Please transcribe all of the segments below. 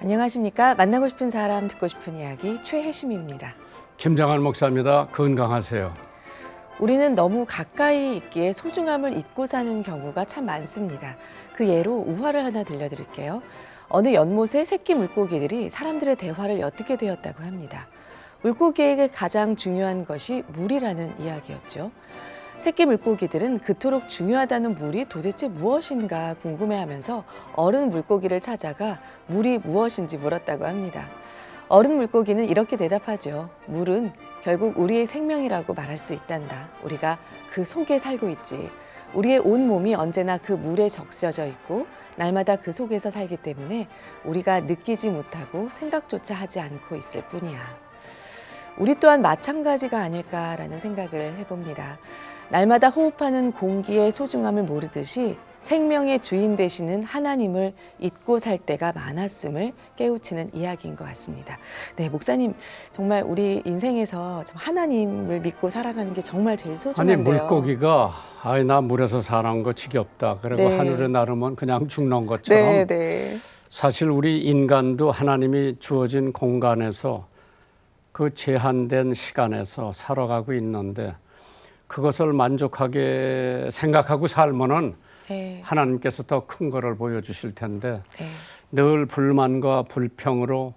안녕하십니까. 만나고 싶은 사람, 듣고 싶은 이야기 최혜심입니다. 김장한 목사입니다. 건강하세요. 우리는 너무 가까이 있기에 소중함을 잊고 사는 경우가 참 많습니다. 그 예로 우화를 하나 들려드릴게요. 어느 연못의 새끼 물고기들이 사람들의 대화를 엿듣게 되었다고 합니다. 물고기에게 가장 중요한 것이 물이라는 이야기였죠. 새끼 물고기들은 그토록 중요하다는 물이 도대체 무엇인가 궁금해하면서 어른 물고기를 찾아가 물이 무엇인지 물었다고 합니다. 어른 물고기는 이렇게 대답하죠. 물은 결국 우리의 생명이라고 말할 수 있단다. 우리가 그 속에 살고 있지. 우리의 온 몸이 언제나 그 물에 적셔져 있고 날마다 그 속에서 살기 때문에 우리가 느끼지 못하고 생각조차 하지 않고 있을 뿐이야. 우리 또한 마찬가지가 아닐까라는 생각을 해봅니다. 날마다 호흡하는 공기의 소중함을 모르듯이 생명의 주인 되시는 하나님을 잊고 살 때가 많았음을 깨우치는 이야기인 것 같습니다. 네, 목사님 정말 우리 인생에서 참 하나님을 믿고 살아가는 게 정말 제일 아니 소중한데요. 물고기가 나 물에서 사는 거 지겹다. 그리고 네. 하늘에 나르면 그냥 죽는 것처럼 네. 사실 우리 인간도 하나님이 주어진 공간에서 그 제한된 시간에서 살아가고 있는데 그것을 만족하게 생각하고 살면은 네. 하나님께서 더 큰 거를 보여주실 텐데 네. 늘 불만과 불평으로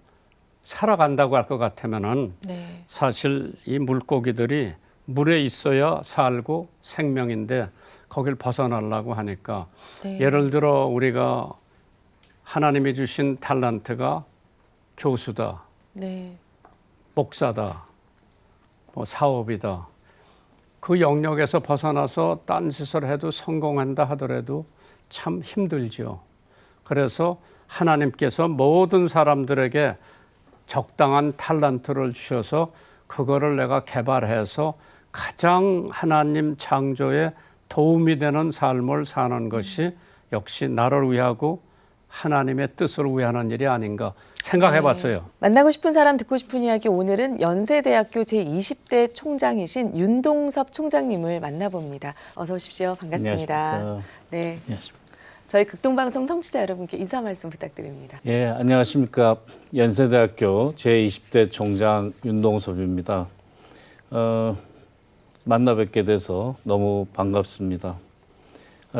살아간다고 할 것 같으면은 네. 사실 이 물고기들이 물에 있어야 살고 생명인데 거길 벗어나려고 하니까 네. 예를 들어 우리가 하나님이 주신 탤런트가 교수다, 네. 목사다, 사업이다. 그 영역에서 벗어나서 딴 짓을 해도 성공한다 하더라도 참 힘들죠. 그래서 하나님께서 모든 사람들에게 적당한 탤런트를 주셔서 그거를 내가 개발해서 가장 하나님 창조에 도움이 되는 삶을 사는 것이 역시 나를 위하고 하나님의 뜻을 위하는 일이 아닌가 생각해 봤어요. 네. 만나고 싶은 사람 듣고 싶은 이야기, 오늘은 연세대학교 제20대 총장이신 윤동섭 총장님을 만나봅니다. 어서 오십시오. 반갑습니다. 안녕하십니까. 네, 안녕하십니까. 저희 극동방송 청취자 여러분께 인사 말씀 부탁드립니다. 예, 안녕하십니까. 연세대학교 제20대 총장 윤동섭입니다. 만나 뵙게 돼서 너무 반갑습니다.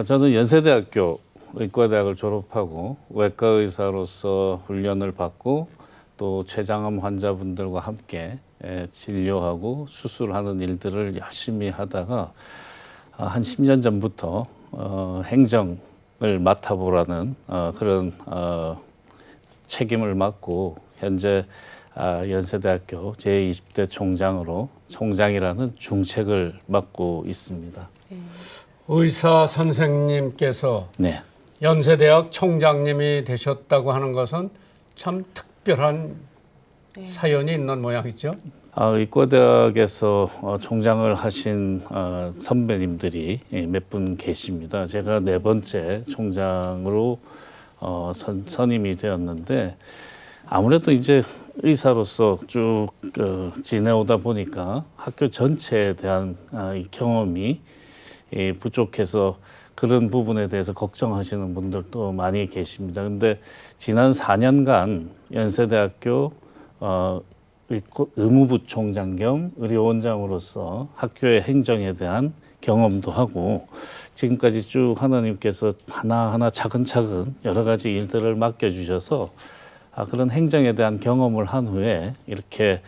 저는 연세대학교 의과대학을 졸업하고 외과 의사로서 훈련을 받고 또 췌장암 환자분들과 함께 진료하고 수술하는 일들을 열심히 하다가 한 10년 전부터 행정을 맡아보라는 그런 책임을 맡고 현재 연세대학교 제20대 총장으로 총장이라는 중책을 맡고 있습니다. 의사 선생님께서 네. 연세대학 총장님이 되셨다고 하는 것은 참 특별한 사연이 있는 모양이죠. 의과대학에서 총장을 하신 선배님들이 몇 분 계십니다. 제가 네 번째 총장으로 선임이 되었는데 아무래도 이제 의사로서 쭉 지내오다 보니까 학교 전체에 대한 이 경험이 부족해서 그런 부분에 대해서 걱정하시는 분들도 많이 계십니다. 근데 지난 4년간 연세대학교 의무부 총장 겸 의료원장으로서 학교의 행정에 대한 경험도 하고 지금까지 쭉 하나님께서 하나하나 차근차근 여러 가지 일들을 맡겨주셔서 그런 행정에 대한 경험을 한 후에 이렇게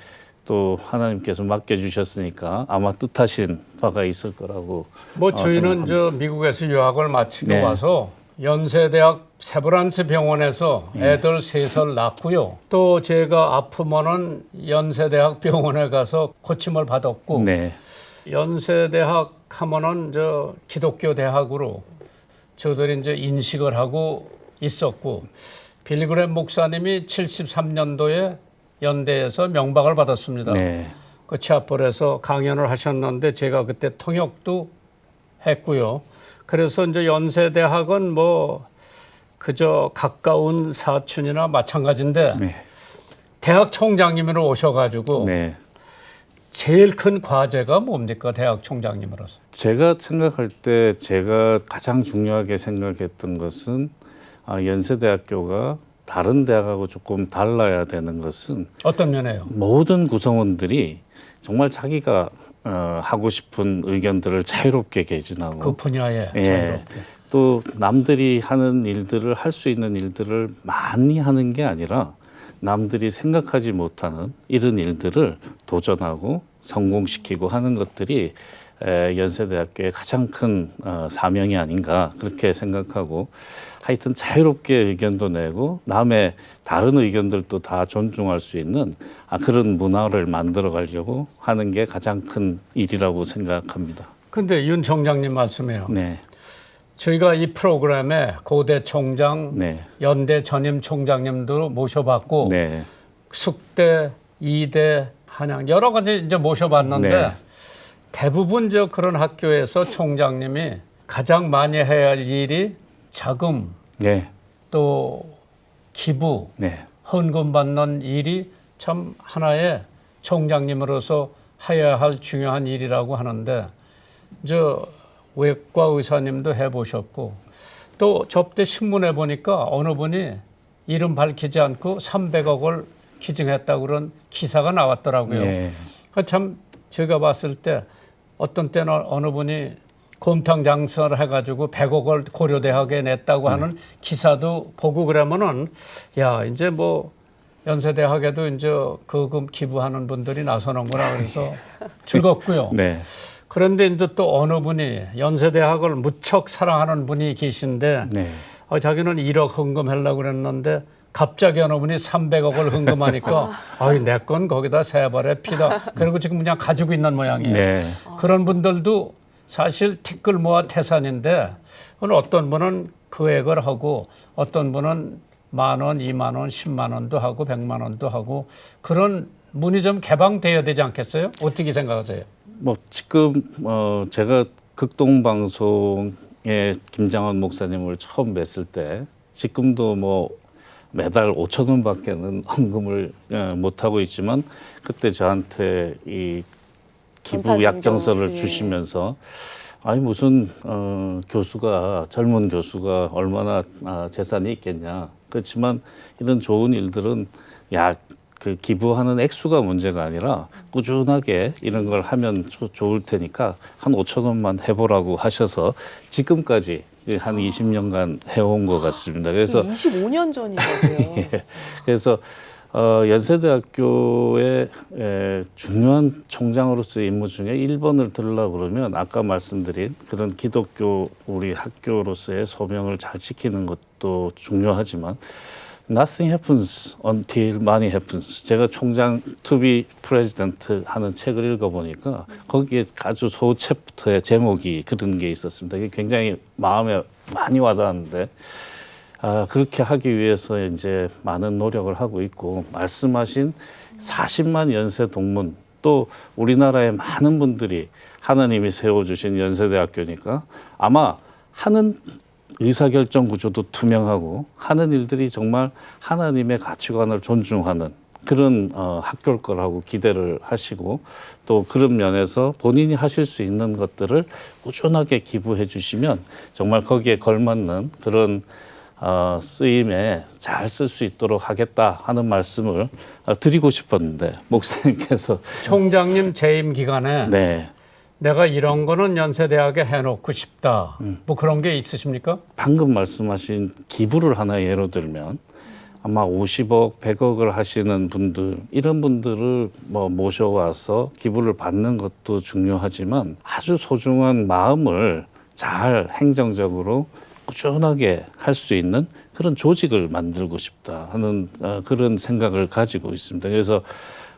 또 하나님께서 맡겨주셨으니까 아마 뜻하신 바가 있을 거라고 저희는 생각합니다. 미국에서 유학을 마치고 네. 와서 연세대학 세브란스 병원에서 애들 셋을 낳고요. 또 제가 아프면은 연세대학 병원에 가서 고침을 받았고 네. 연세대학 하면은 기독교 대학으로 저들이 이제 인식을 하고 있었고 빌그램 목사님이 73년도에 연대에서 명박을 받았습니다. 네. 그 치아폴에서 강연을 하셨는데 제가 그때 통역도 했고요. 그래서 이제 연세대학은 그저 가까운 사촌이나 마찬가지인데 네. 대학 총장님으로 오셔가지고 네. 제일 큰 과제가 뭡니까? 대학 총장님으로서. 제가 생각할 때 제가 가장 중요하게 생각했던 것은 연세대학교가 다른 대학하고 조금 달라야 되는 것은 어떤 면에요? 모든 구성원들이 정말 자기가 하고 싶은 의견들을 자유롭게 개진하고 그 분야에 예. 자유롭게. 또 남들이 하는 일들을 할 수 있는 일들을 많이 하는 게 아니라 남들이 생각하지 못하는 이런 일들을 도전하고 성공시키고 하는 것들이 연세대학교의 가장 큰 사명이 아닌가 그렇게 생각하고 하여튼 자유롭게 의견도 내고 남의 다른 의견들도 다 존중할 수 있는 그런 문화를 만들어 가려고 하는 게 가장 큰 일이라고 생각합니다. 근데 윤 총장님 말씀해요. 네. 저희가 이 프로그램에 고대 총장, 네. 연대 전임 총장님도 모셔봤고 네. 숙대, 이대, 한양 여러 가지 이제 모셔봤는데 네. 대부분 저 그런 학교에서 총장님이 가장 많이 해야 할 일이 자금, 네. 또 기부, 네. 헌금 받는 일이 참 하나의 총장님으로서 해야 할 중요한 일이라고 하는데 저 외과 의사님도 해보셨고 또 접대 신문에 보니까 어느 분이 이름 밝히지 않고 300억을 기증했다고 그런 기사가 나왔더라고요. 네. 참 제가 봤을 때 어떤 때는 어느 분이 곰탕 장사를 해가지고 100억을 고려대학에 냈다고 하는 기사도 보고 그러면은 야 이제 뭐 연세대학에도 이제 거금 기부하는 분들이 나서는구나 그래서 즐겁고요. 네. 그런데 이제 또 어느 분이 연세대학을 무척 사랑하는 분이 계신데 네. 자기는 1억 헌금하려고 그랬는데 갑자기 어느 분이 300억을 헌금하니까 아이 내 건 거기다 세 발의 피다. 그리고 지금 그냥 가지고 있는 모양이에요. 네. 그런 분들도 사실 티끌 모아 태산인데 어떤 분은 금액을 하고 어떤 분은 10,000원, 20,000원, 10만 원도 하고 100만 원도 하고 그런 문이 좀 개방돼야 되지 않겠어요? 어떻게 생각하세요? 뭐 지금 제가 극동방송에 김장원 목사님을 처음 뵀을 때 지금도 뭐 매달 5,000원밖에는 헌금을 못 하고 있지만 그때 저한테 이 기부 전파 약정서를 예. 주시면서 아니 무슨 교수가 젊은 교수가 얼마나 재산이 있겠냐. 그렇지만 이런 좋은 일들은 그 기부하는 액수가 문제가 아니라 꾸준하게 이런 걸 하면 좋을 테니까 한 5,000원만 해보라고 하셔서 지금까지 한 20년간 해온 것 같습니다. 그래서 25년 전이거든요. 예. 그래서 연세대학교의 중요한 총장으로서의 임무 중에 1번을 들으려고 그러면 아까 말씀드린 그런 기독교 우리 학교로서의 소명을 잘 지키는 것도 중요하지만 Nothing happens until money happens. 제가 총장 to be president 하는 책을 읽어보니까 거기에 아주 소 챕터의 제목이 그런 게 있었습니다. 이게 굉장히 마음에 많이 와닿았는데 그렇게 하기 위해서 이제 많은 노력을 하고 있고 말씀하신 40만 연세 동문 또 우리나라의 많은 분들이 하나님이 세워주신 연세대학교니까 아마 하는 의사결정 구조도 투명하고 하는 일들이 정말 하나님의 가치관을 존중하는 그런 학교일 거라고 기대를 하시고 또 그런 면에서 본인이 하실 수 있는 것들을 꾸준하게 기부해 주시면 정말 거기에 걸맞는 그런 쓰임에 잘 쓸 수 있도록 하겠다 하는 말씀을 드리고 싶었는데 목사님께서 총장님 재임 기간에 네. 내가 이런 거는 연세대학에 해놓고 싶다. 뭐 그런 게 있으십니까? 방금 말씀하신 기부를 하나 예로 들면 아마 50억, 100억을 하시는 분들 이런 분들을 뭐 모셔와서 기부를 받는 것도 중요하지만 아주 소중한 마음을 잘 행정적으로 꾸준하게 할 수 있는 그런 조직을 만들고 싶다 하는 그런 생각을 가지고 있습니다. 그래서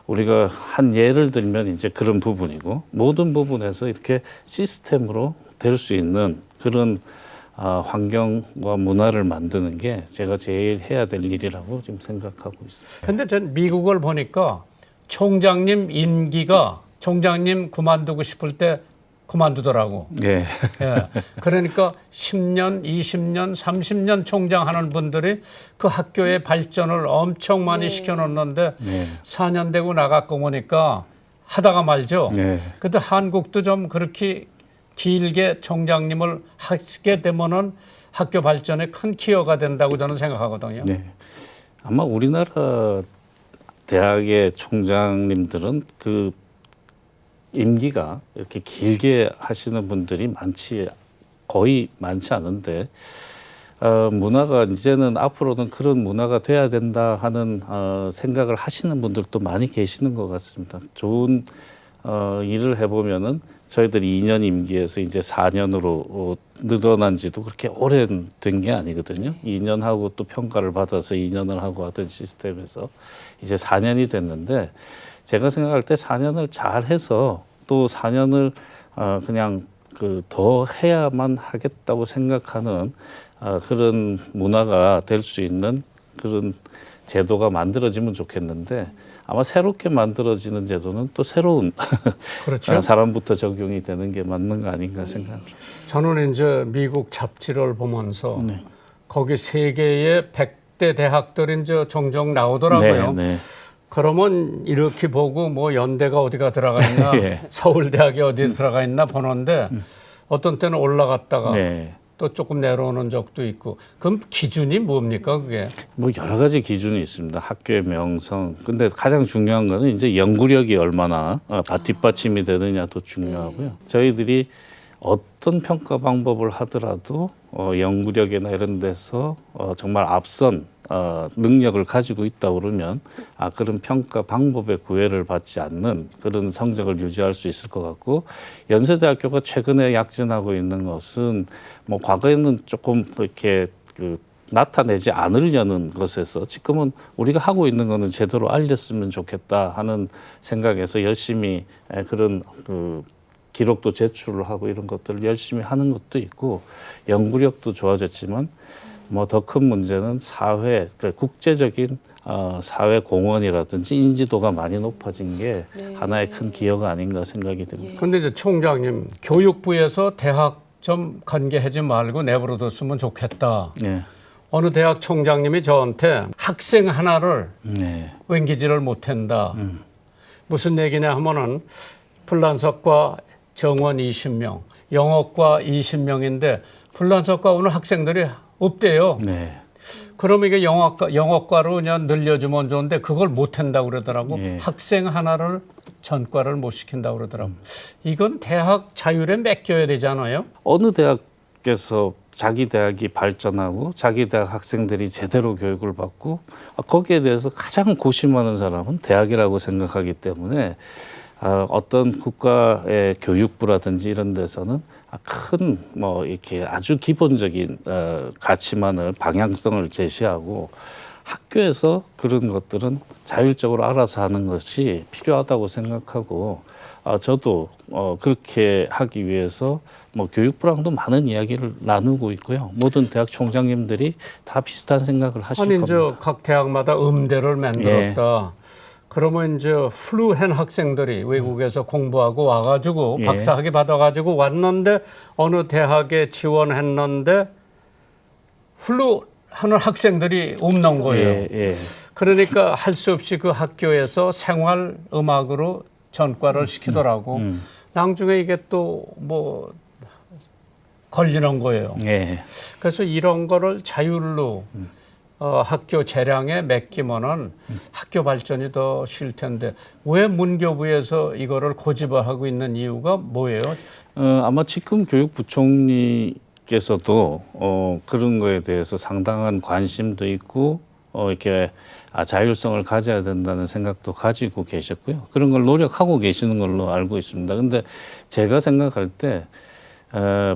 우리가 한 예를 들면 이제 그런 부분이고 모든 부분에서 이렇게 시스템으로 될 수 있는 그런 환경과 문화를 만드는 게 제가 제일 해야 될 일이라고 지금 생각하고 있습니다. 근데 전 미국을 보니까 총장님 임기가 총장님 그만두고 싶을 때 그만두더라고. 예. 예. 그러니까 10년, 20년, 30년 총장하는 분들이 그 학교의 발전을 엄청 많이 시켜놓는데 네. 4년 되고 나갔고 보니까 하다가 말죠. 네. 근데 한국도 좀 그렇게 길게 총장님을 하게 되면은 학교 발전에 큰 기여가 된다고 저는 생각하거든요. 네. 아마 우리나라 대학의 총장님들은 그 임기가 이렇게 길게 하시는 분들이 거의 많지 않은데 문화가 이제는 앞으로는 그런 문화가 돼야 된다 하는 생각을 하시는 분들도 많이 계시는 것 같습니다. 좋은 일을 해보면은 저희들이 2년 임기에서 이제 4년으로 늘어난 지도 그렇게 오래된 게 아니거든요. 2년 하고 또 평가를 받아서 2년을 하고 하던 시스템에서 이제 4년이 됐는데 제가 생각할 때 4년을 잘 해서 또 4년을 그냥 더 해야만 하겠다고 생각하는 그런 문화가 될 수 있는 그런 제도가 만들어지면 좋겠는데 아마 새롭게 만들어지는 제도는 또 새로운 그렇죠. 사람부터 적용이 되는 게 맞는 거 아닌가 생각합니다. 저는 이제 미국 잡지를 보면서 네. 거기 세계의 100대 대학들이 이제 종종 나오더라고요. 네, 네. 그러면 이렇게 보고 뭐 연대가 어디가 들어가 있나, 예. 서울대학이 어디 들어가 있나 보는데 어떤 때는 올라갔다가 네. 또 조금 내려오는 적도 있고. 그럼 기준이 뭡니까 그게? 뭐 여러 가지 기준이 있습니다. 학교의 명성. 근데 가장 중요한 거는 이제 연구력이 얼마나 뒷받침이 되느냐도 중요하고요. 저희들이 어떤 평가 방법을 하더라도 연구력이나 이런 데서 정말 앞선 능력을 가지고 있다 그러면 그런 평가 방법에 구애를 받지 않는 그런 성적을 유지할 수 있을 것 같고 연세대학교가 최근에 약진하고 있는 것은 뭐 과거에는 조금 이렇게 나타내지 않으려는 것에서 지금은 우리가 하고 있는 거는 제대로 알렸으면 좋겠다 하는 생각에서 열심히 그런 기록도 제출을 하고 이런 것들을 열심히 하는 것도 있고 연구력도 좋아졌지만 뭐 더 큰 문제는 사회, 국제적인 사회 공헌이라든지 인지도가 많이 높아진 게 하나의 큰 기여가 아닌가 생각이 듭니다. 그런데 이제 총장님, 교육부에서 대학 좀 관계하지 말고 내버려뒀으면 좋겠다. 네. 어느 대학 총장님이 저한테 학생 하나를 네. 옮기지를 못한다. 무슨 얘기냐 하면은 불란서과 정원 20명, 영어과 20명인데 불란서과 오늘 학생들이 없대요. 네. 그럼 이게 영어과로 그냥 늘려주면 좋은데 그걸 못한다고 그러더라고. 예. 학생 하나를 전과를 못 시킨다고 그러더라고. 이건 대학 자율에 맡겨야 되잖아요. 어느 대학에서 자기 대학이 발전하고 자기 대학 학생들이 제대로 교육을 받고 거기에 대해서 가장 고심하는 사람은 대학이라고 생각하기 때문에 어떤 국가의 교육부라든지 이런 데서는 큰 뭐 이렇게 아주 기본적인 가치만을 방향성을 제시하고 학교에서 그런 것들은 자율적으로 알아서 하는 것이 필요하다고 생각하고 저도 그렇게 하기 위해서 뭐 교육부랑도 많은 이야기를 나누고 있고요. 모든 대학 총장님들이 다 비슷한 생각을 하실 아니 겁니다. 이제 각 대학마다 음대를 만들었다. 그러면 이제 플루한 학생들이 외국에서 공부하고 와가지고 예. 박사학위 받아가지고 왔는데 어느 대학에 지원했는데 플루하는 학생들이 없는 거예요. 예, 예. 그러니까 할 수 없이 그 학교에서 생활 음악으로 전과를 시키더라고. 나중에 이게 또 뭐 걸리는 거예요. 예. 그래서 이런 거를 자율로 학교 재량에 맡기면은 학교 발전이 더 쉴 텐데 왜 문교부에서 이거를 고집을 하고 있는 이유가 뭐예요? 아마 지금 교육부총리께서도 그런 거에 대해서 상당한 관심도 있고 이렇게 자율성을 가져야 된다는 생각도 가지고 계셨고요. 그런 걸 노력하고 계시는 걸로 알고 있습니다. 근데 제가 생각할 때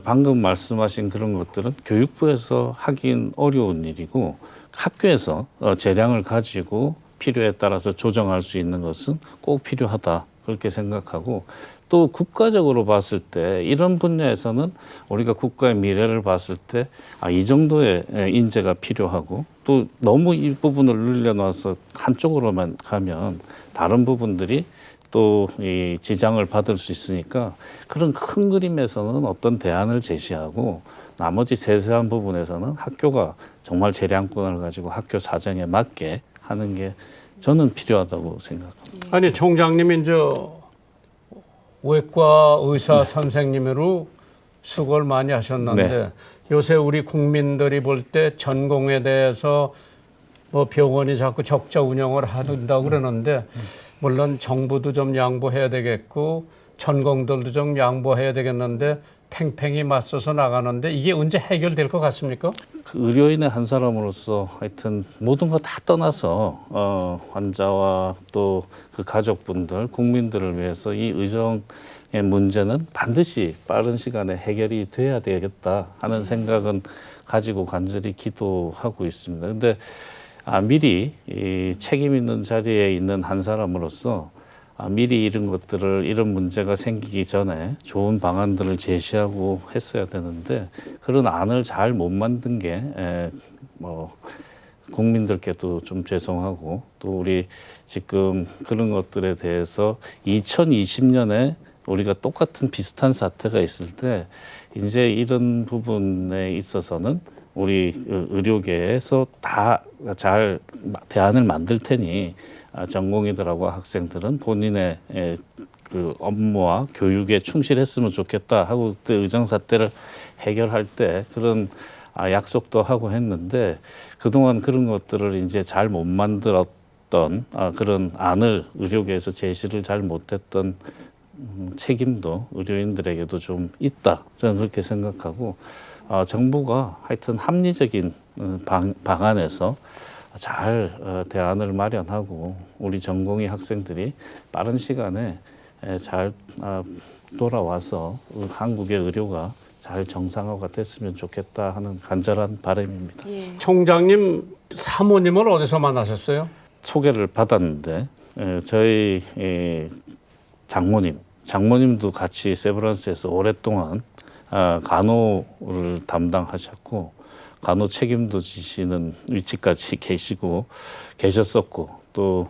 방금 말씀하신 그런 것들은 교육부에서 하긴 어려운 일이고 학교에서 재량을 가지고 필요에 따라서 조정할 수 있는 것은 꼭 필요하다 그렇게 생각하고 또 국가적으로 봤을 때 이런 분야에서는 우리가 국가의 미래를 봤을 때 이 정도의 인재가 필요하고 또 너무 이 부분을 늘려놔서 한쪽으로만 가면 다른 부분들이 또 이 지장을 받을 수 있으니까 그런 큰 그림에서는 어떤 대안을 제시하고 나머지 세세한 부분에서는 학교가 정말 재량권을 가지고 학교 사정에 맞게 하는 게 저는 필요하다고 생각합니다. 아니 총장님이 이제 외과 의사 선생님으로 수고를 많이 하셨는데 요새 우리 국민들이 볼 때 전공에 대해서 뭐 병원이 자꾸 적자 운영을 한다고 그러는데 물론 정부도 좀 양보해야 되겠고 전공들도 좀 양보해야 되겠는데 팽팽히 맞서서 나가는데 이게 언제 해결될 것 같습니까? 그 의료인의 한 사람으로서 하여튼 모든 거 다 떠나서 환자와 또 그 가족분들, 국민들을 위해서 이 의정의 문제는 반드시 빠른 시간에 해결이 돼야 되겠다 하는 생각은 가지고 간절히 기도하고 있습니다. 근데 미리 이 책임 있는 자리에 있는 한 사람으로서 미리 이런 것들을 이런 문제가 생기기 전에 좋은 방안들을 제시하고 했어야 되는데 그런 안을 잘 못 만든 게 국민들께도 좀 죄송하고 또 우리 지금 그런 것들에 대해서 2020년에 우리가 똑같은 비슷한 사태가 있을 때 이제 이런 부분에 있어서는 우리 의료계에서 다 잘 대안을 만들 테니 전공의들하고 학생들은 본인의 그 업무와 교육에 충실했으면 좋겠다 하고 그때 의정 사태를 해결할 때 그런 약속도 하고 했는데 그동안 그런 것들을 이제 잘 못 만들었던 그런 안을 의료계에서 제시를 잘 못했던 책임도 의료인들에게도 좀 있다 저는 그렇게 생각하고 정부가 하여튼 합리적인 방안에서 잘 대안을 마련하고 우리 전공의 학생들이 빠른 시간에 잘 돌아와서 한국의 의료가 잘 정상화가 됐으면 좋겠다 하는 간절한 바람입니다. 예. 총장님 사모님을 어디서 만나셨어요? 소개를 받았는데 저희 장모님도 같이 세브란스에서 오랫동안 간호를 담당하셨고 간호 책임도 지시는 위치까지 계셨었고 또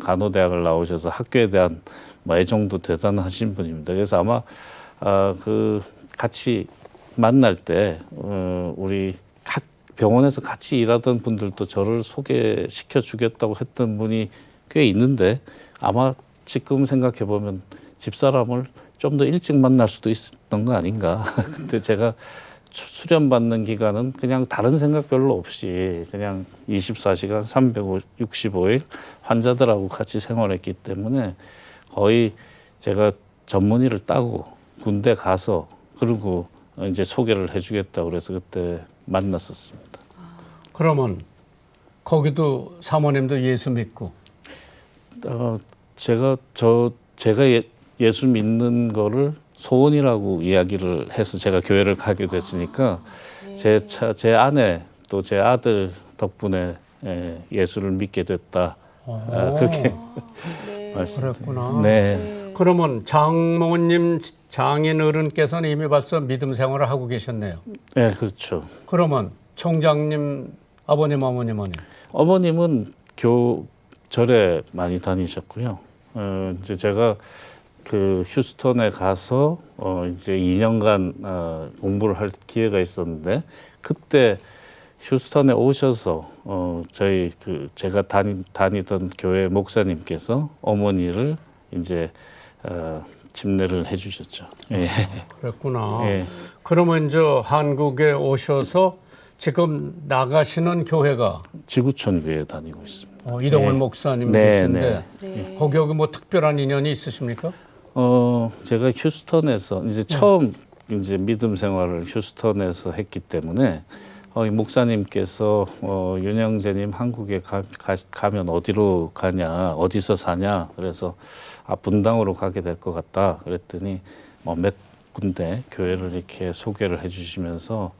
간호대학을 나오셔서 학교에 대한 애정도 대단하신 분입니다. 그래서 아마 그 같이 만날 때 우리 병원에서 같이 일하던 분들도 저를 소개시켜 주겠다고 했던 분이 꽤 있는데 아마 지금 생각해 보면 집사람을 좀 더 일찍 만날 수도 있었던 거 아닌가. 근데 제가 수련받는 기간은 그냥 다른 생각 별로 없이 그냥 24시간 365일 환자들하고 같이 생활했기 때문에 거의 제가 전문의를 따고 군대 가서 그리고 이제 소개를 해주겠다고 그래서 그때 만났었습니다. 그러면 거기도 사모님도 예수 믿고 제가 예수 믿는 거를 소원이라고 이야기를 해서 제가 교회를 가게 됐으니까 제 아내 또 제 아들 덕분에 예수를 믿게 됐다. 그렇게 말씀드립니다. 그랬구나. 네. 그러면 장모님 장인 어른께서는 이미 벌써 믿음 생활을 하고 계셨네요. 네, 그렇죠. 그러면 총장님 아버님 어머님은 어머님은 절에 많이 다니셨고요. 이제 제가 그 휴스턴에 가서 이제 2년간 공부를 할 기회가 있었는데 그때 휴스턴에 오셔서 저희 제가 다니던 교회 목사님께서 어머니를 이제 침례를 해주셨죠. 예. 그랬구나. 예. 그러면 이제 한국에 오셔서 지금 나가시는 교회가 지구촌 교회 다니고 있습니다. 이동원 네. 목사님 네, 계신데 네. 거기 뭐 특별한 인연이 있으십니까? 제가 휴스턴에서 이제 처음 이제 믿음 생활을 휴스턴에서 했기 때문에 이 목사님께서 윤영재님 한국에 가면 어디로 가냐, 어디서 사냐, 그래서 분당으로 가게 될 것 같다. 그랬더니 몇 군데 교회를 이렇게 소개를 해주시면서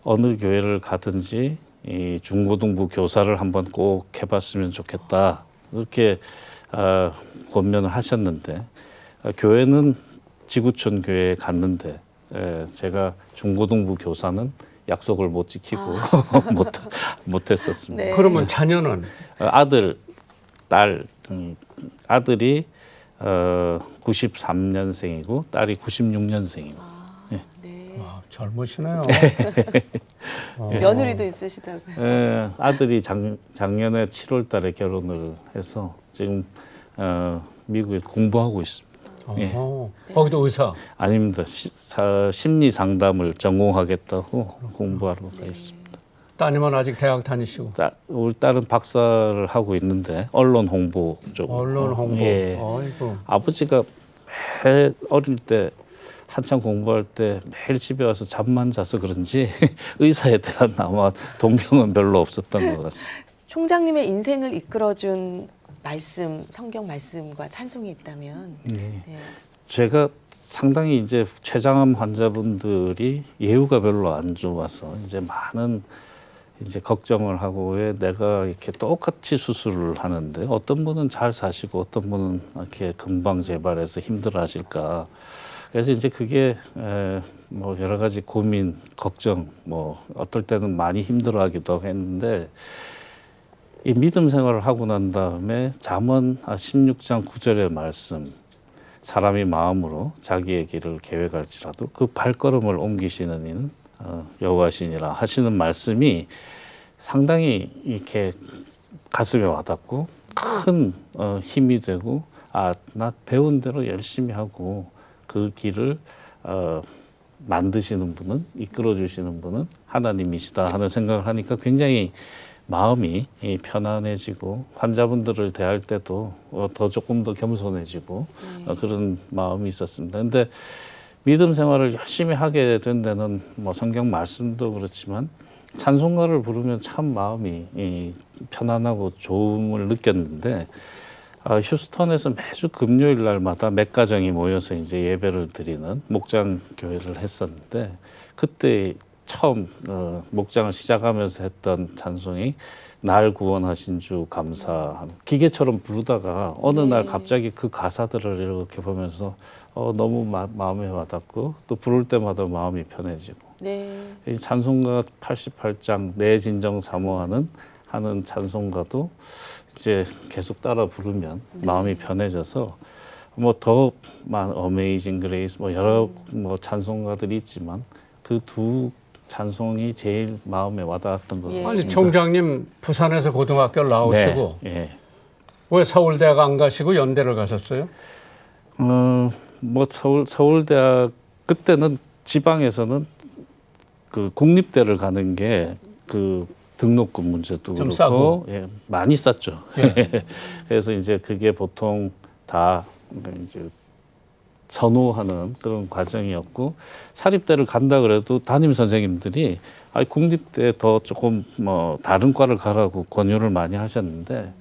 어느 교회를 가든지 이 중고등부 교사를 한번 꼭 해봤으면 좋겠다. 그렇게 권면을 하셨는데 교회는 지구촌 교회에 갔는데 제가 중고등부 교사는 약속을 못 지키고 못했었습니다. 네. 그러면 자녀는 아들, 딸, 아들이 93년생이고 딸이 96년생이고. 네. 와, 젊으시네요. 며느리도 있으시다고요. 아들이 작년에 7월달에 결혼을 해서 지금 미국에 공부하고 있습니다. 예. 거기도 의사. 아닙니다. 심리 상담을 전공하겠다고 공부하러 가 있습니다. 따님은 아직 대학 다니시고. 우리 딸은 박사를 하고 있는데 언론 홍보 쪽. 언론 홍보. 예. 아이고. 아버지가 매일 어릴 때 한참 공부할 때 매일 집에 와서 잠만 자서 그런지 의사에 대한 아마 동경은 별로 없었던 것 같습니다. 총장님의 인생을 이끌어준 말씀, 성경 말씀과 찬송이 있다면 네. 제가 상당히 이제 췌장암 환자분들이 예후가 별로 안 좋아서 이제 많은 이제 걱정을 하고 왜 내가 이렇게 똑같이 수술을 하는데 어떤 분은 잘 사시고 어떤 분은 이렇게 금방 재발해서 힘들어하실까. 그래서 이제 그게 뭐 여러 가지 고민, 걱정, 뭐 어떨 때는 많이 힘들어하기도 했는데 이 믿음 생활을 하고 난 다음에 잠언 16장 9절의 말씀. 사람이 마음으로 자기의 길을 계획할지라도 그 발걸음을 옮기시는 이는 여호와시니라 하시는 말씀이 상당히 이렇게 가슴에 와닿고 큰 힘이 되고 나 배운 대로 열심히 하고 그 길을 만드시는 분은 이끌어 주시는 분은 하나님이시다 하는 생각을 하니까 굉장히 마음이 편안해지고 환자분들을 대할 때도 더 조금 더 겸손해지고 그런 마음이 있었습니다. 근데 믿음 생활을 열심히 하게 된 데는 뭐 성경 말씀도 그렇지만 찬송가를 부르면 참 마음이 편안하고 좋음을 느꼈는데 휴스턴에서 매주 금요일 날마다 몇 가정이 모여서 이제 예배를 드리는 목장 교회를 했었는데 그때 처음 목장을 시작하면서 했던 찬송이 날 구원하신 주 감사함. 기계처럼 부르다가 어느 날 갑자기 그 가사들을 이렇게 보면서 너무 마음에 와닿고 또 부를 때마다 마음이 편해지고 이 찬송가 88장 내 진정 사모하는 하는 찬송가도 이제 계속 따라 부르면 마음이 편해져서 뭐 더 많은 어메이징 그레이스 뭐 여러 뭐 찬송가들이 있지만 그 두 찬송이 제일 마음에 와닿았던 것 같습니다. 아니 총장님 부산에서 고등학교를 나오시고 네, 왜 서울대학 안 가시고 연대를 가셨어요? 뭐 서울대학 그때는 지방에서는 그 국립대를 가는 게 그 등록금 문제도 좀 그렇고 싸고. 많이 쌌죠. 예. 그래서 이제 그게 보통 다 이제 선호하는 그런 과정이었고 사립대를 간다 그래도 담임 선생님들이 국립대 더 조금 뭐 다른 과를 가라고 권유를 많이 하셨는데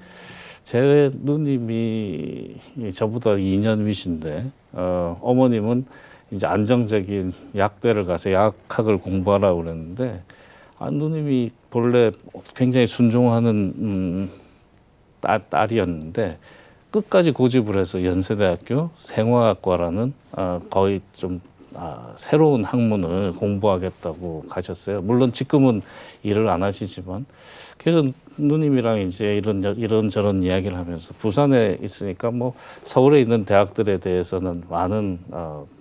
제 누님이 저보다 2년 위신데 어머님은 이제 안정적인 약대를 가서 약학을 공부하라고 그랬는데 누님이 본래 굉장히 순종하는 딸이었는데 끝까지 고집을 해서 연세대학교 생화학과라는 거의 좀 새로운 학문을 공부하겠다고 가셨어요. 물론 지금은 일을 안 하시지만 그래서 누님이랑 이제 이런저런 이야기를 하면서 부산에 있으니까 뭐 서울에 있는 대학들에 대해서는 많은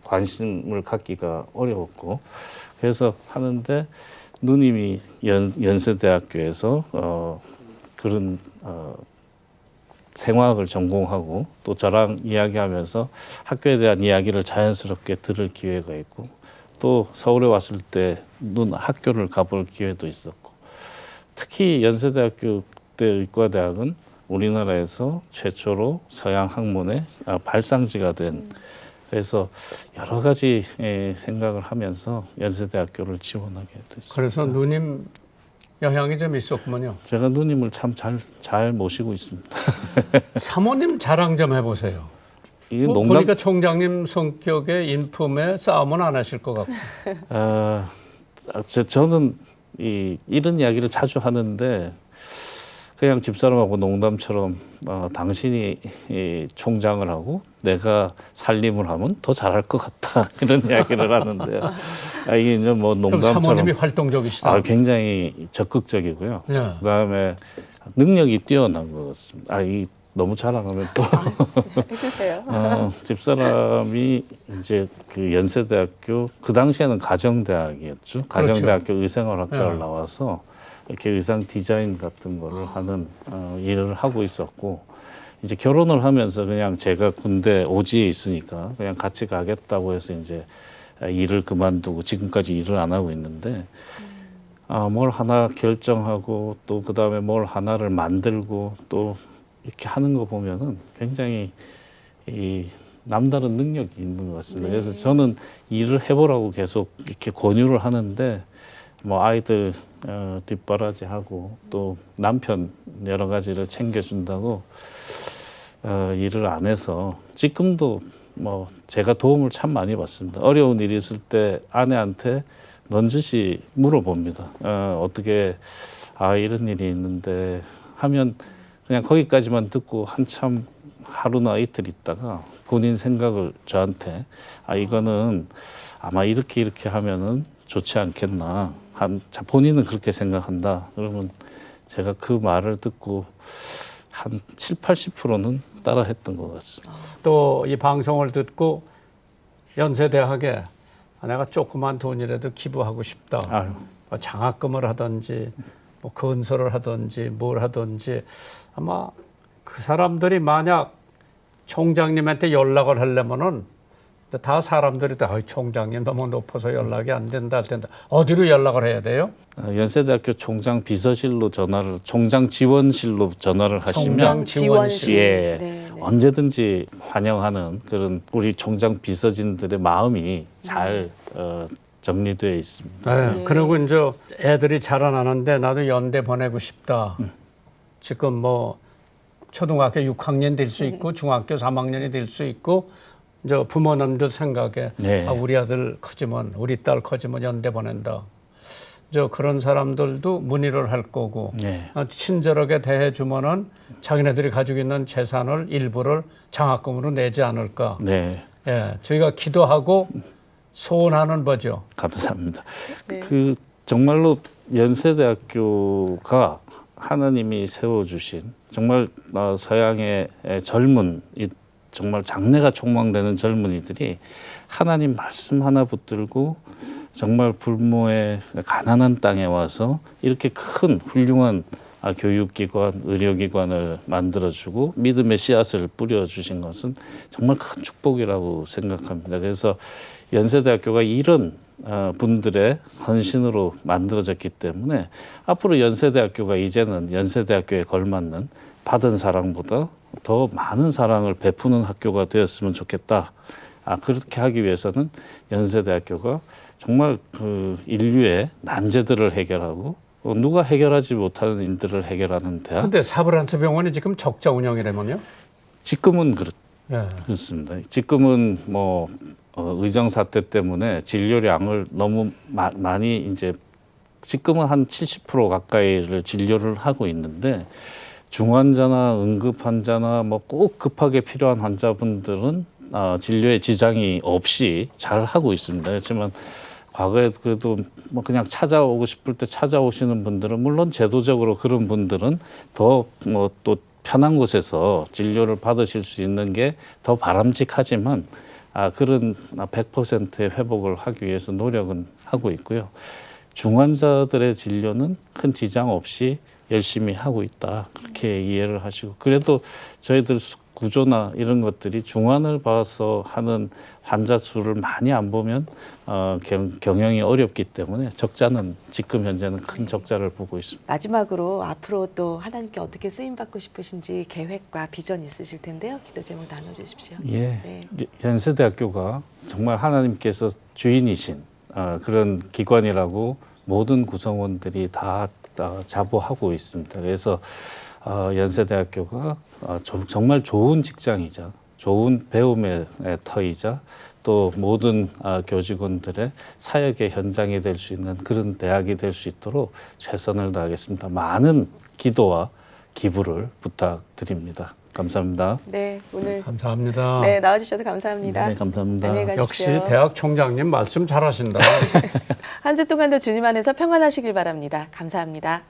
관심을 갖기가 어려웠고 그래서 하는데 누님이 연세대학교에서 그런 생화학을 전공하고 또 저랑 이야기하면서 학교에 대한 이야기를 자연스럽게 들을 기회가 있고 또 서울에 왔을 때 학교를 가볼 기회도 있었고 특히 연세대학교 때 의과대학은 우리나라에서 최초로 서양 학문의 발상지가 된 그래서 여러 가지 생각을 하면서 연세대학교를 지원하게 됐습니다. 그래서 누님 영향이 좀 있었군요. 제가 누님을 참 잘 모시고 있습니다. 사모님 자랑 좀 해보세요. 이게 보니까 총장님 성격에 인품에 싸움은 안 하실 것 같고. 저는 이런 이야기를 자주 하는데 그냥 집사람하고 농담처럼 당신이 총장을 하고 내가 살림을 하면 더 잘할 것 같다 이런 이야기를 하는데 이게 이제 뭐 농담처럼 사모님이 활동적이시다. 굉장히 적극적이고요. 예. 그다음에 능력이 뛰어난 것 같습니다. 너무 자랑하면 또 해주세요. 집사람이 이제 그 연세대학교 그 당시에는 가정대학이었죠. 가정대학교 의생활학과를 나와서 이렇게 의상 디자인 같은 거를 하는 일을 하고 있었고 이제 결혼을 하면서 그냥 제가 군대 오지에 있으니까 그냥 같이 가겠다고 해서 이제 일을 그만두고 지금까지 일을 안 하고 있는데 뭘 하나 결정하고 또 그다음에 뭘 하나를 만들고 또 이렇게 하는 거 보면은 굉장히 이 남다른 능력이 있는 것 같습니다. 네. 그래서 저는 일을 해보라고 계속 이렇게 권유를 하는데 뭐 아이들 뒷바라지하고 또 남편 여러 가지를 챙겨준다고 일을 안 해서 지금도 뭐 제가 도움을 참 많이 받습니다. 어려운 일이 있을 때 아내한테 넌지시 물어봅니다. 어떻게 이런 일이 있는데 하면 그냥 거기까지만 듣고 한참 하루나 이틀 있다가 본인 생각을 저한테 이거는 아마 이렇게 하면은 좋지 않겠나. 본인은 그렇게 생각한다. 그러면 제가 그 말을 듣고 한 70~80%는 따라 했던 것 같습니다. 또 이 방송을 듣고 연세대학에 내가 조그만 돈이라도 기부하고 싶다. 아유. 뭐 장학금을 하든지 뭐 건설을 하든지 뭘 하든지 아마 그 사람들이 만약 총장님한테 연락을 하려면은 다 사람들이 다 총장님 너무 높아서 연락이 안 된다 할 텐데 어디로 연락을 해야 돼요? 연세대학교 총장 비서실로 총장 지원실로 전화를 하시면 총장 지원실. 예, 네, 네. 언제든지 환영하는 그런 우리 총장 비서진들의 마음이 잘 정리되어 있습니다. 네. 네. 그리고 이제 애들이 자라나는데 나도 연대 보내고 싶다. 지금 뭐 초등학교 6학년 될 수 있고 중학교 3학년이 될 수 있고 이제 부모님들 생각에 네. 우리 아들 커지면 우리 딸 커지면 연대 보낸다. 그런 사람들도 문의를 할 거고 네. 친절하게 대해주면은 자기네들이 가지고 있는 재산을 일부를 장학금으로 내지 않을까. 네, 예, 저희가 기도하고 소원하는 거죠. 감사합니다. 네. 그 정말로 연세대학교가 하나님이 세워주신 정말 서양의 젊은 정말 장래가 촉망되는 젊은이들이 하나님 말씀 하나 붙들고 정말 불모의 가난한 땅에 와서 이렇게 큰 훌륭한 교육기관, 의료기관을 만들어주고 믿음의 씨앗을 뿌려주신 것은 정말 큰 축복이라고 생각합니다. 그래서 연세대학교가 이런 분들의 헌신으로 만들어졌기 때문에 앞으로 연세대학교가 이제는 연세대학교에 걸맞는 받은 사랑보다 더 많은 사랑을 베푸는 학교가 되었으면 좋겠다. 그렇게 하기 위해서는 연세대학교가 정말 그 인류의 난제들을 해결하고 누가 해결하지 못하는 일들을 해결하는 대학. 근데 사브란스 병원이 지금 적자 운영이라면요? 지금은 예. 그렇습니다. 지금은 뭐 의정 사태 때문에 진료량을 너무 많이 이제 지금은 한 70% 가까이를 진료를 하고 있는데 중환자나 응급 환자나 뭐 꼭 급하게 필요한 환자분들은 진료에 지장이 없이 잘 하고 있습니다. 그렇지만 과거에 그래도 뭐 그냥 찾아오고 싶을 때 찾아오시는 분들은 물론 제도적으로 그런 분들은 더 뭐 또 편한 곳에서 진료를 받으실 수 있는 게 더 바람직하지만 그런 100%의 회복을 하기 위해서 노력은 하고 있고요. 중환자들의 진료는 큰 지장 없이 열심히 하고 있다. 그렇게 이해를 하시고 그래도 저희들 구조나 이런 것들이 중환을 봐서 하는 환자 수를 많이 안 보면 경영이 어렵기 때문에 적자는 지금 현재는 큰 적자를 보고 있습니다. 마지막으로 앞으로 또 하나님께 어떻게 쓰임 받고 싶으신지 계획과 비전 있으실 텐데요. 기도 제목 나눠주십시오. 예, 네. 연세대학교가 정말 하나님께서 주인이신 그런 기관이라고 모든 구성원들이 다 자부하고 있습니다. 그래서 연세대학교가 정말 좋은 직장이자 좋은 배움의 터이자 또 모든 교직원들의 사역의 현장이 될 수 있는 그런 대학이 될 수 있도록 최선을 다하겠습니다. 많은 기도와 기부를 부탁드립니다. 감사합니다. 네, 오늘 감사합니다. 네 나와주셔서 감사합니다. 네, 감사합니다. 안녕히 가십시오. 역시 대학 총장님 말씀 잘하신다. 한 주 동안도 주님 안에서 평안하시길 바랍니다. 감사합니다.